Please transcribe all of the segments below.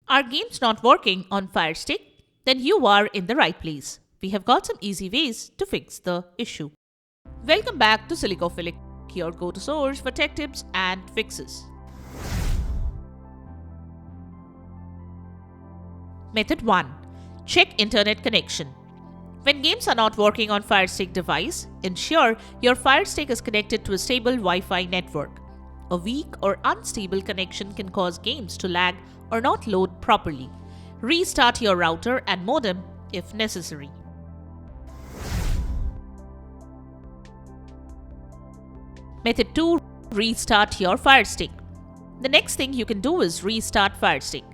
Are games not working on Fire Stick? Then you are in the right place. We have got some easy ways to fix the issue. Welcome back to Silicophilic, your go-to source for tech tips and fixes. Method 1. Check internet connection. When games are not working on Fire Stick device, ensure your Fire Stick is connected to a stable Wi-Fi network. A weak or unstable connection can cause games to lag or not load properly. Restart your router and modem if necessary. Method 2. Restart your Fire Stick. The next thing you can do is restart Fire Stick.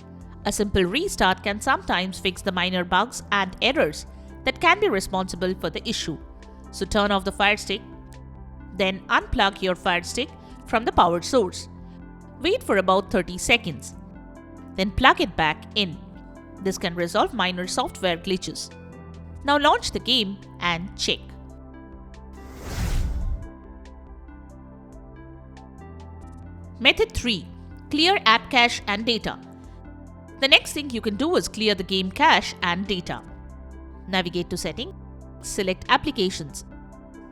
A simple restart can sometimes fix the minor bugs and errors that can be responsible for the issue. So turn off the Fire Stick, then unplug your Fire Stick from the power source. Wait for about 30 seconds. Then plug it back in. This can resolve minor software glitches. Now launch the game and check. Method 3. Clear app cache and data. The next thing you can do is clear the game cache and data. Navigate to Settings, select Applications.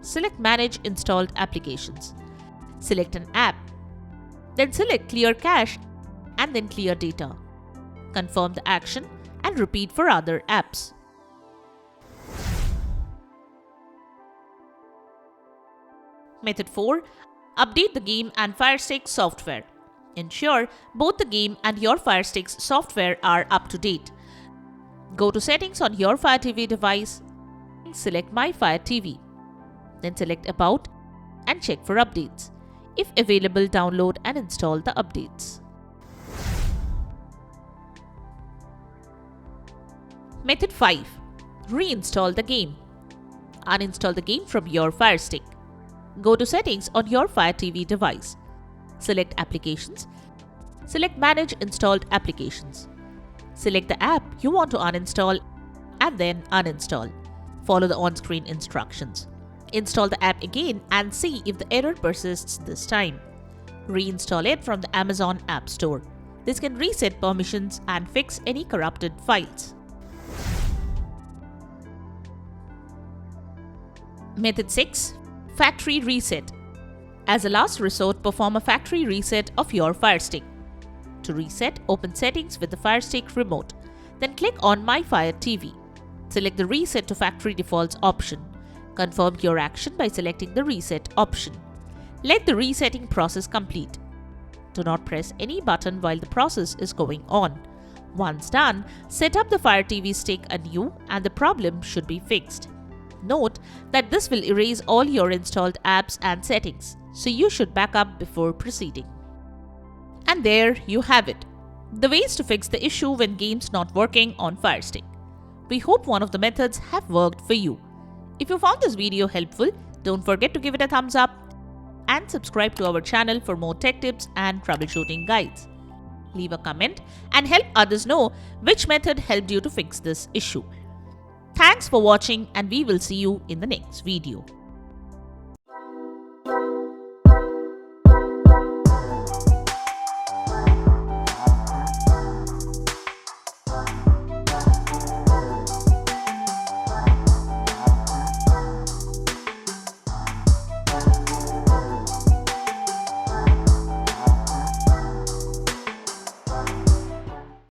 Select Manage Installed Applications. Select an app. Then select Clear Cache and then Clear Data. Confirm the action and repeat for other apps. Method 4. Update the game and Fire Stick software. Ensure both the game and your Fire Stick's software are up to date. Go to Settings on your Fire TV device, select My Fire TV. Then select About and check for updates. If available, download and install the updates. Method 5. Reinstall the game. Uninstall the game from your Fire Stick. Go to Settings on your Fire TV device. Select Applications. Select Manage Installed Applications. Select the app you want to uninstall and then uninstall. Follow the on-screen instructions. Install the app again and see if the error persists this time. Reinstall it from the Amazon App Store. This can reset permissions and fix any corrupted files. Method 6. Factory reset. As a last resort, perform a factory reset of your Fire Stick. To reset, open Settings with the Fire Stick remote. Then click on My Fire TV. Select the Reset to Factory Defaults option. Confirm your action by selecting the Reset option. Let the resetting process complete. Do not press any button while the process is going on. Once done, set up the Fire TV stick anew and the problem should be fixed. Note that this will erase all your installed apps and settings, so you should back up before proceeding. And there you have it. The ways to fix the issue when games not working on Fire Stick. We hope one of the methods have worked for you. If you found this video helpful, don't forget to give it a thumbs up and subscribe to our channel for more tech tips and troubleshooting guides. Leave a comment and help others know which method helped you to fix this issue. Thanks for watching and we will see you in the next video.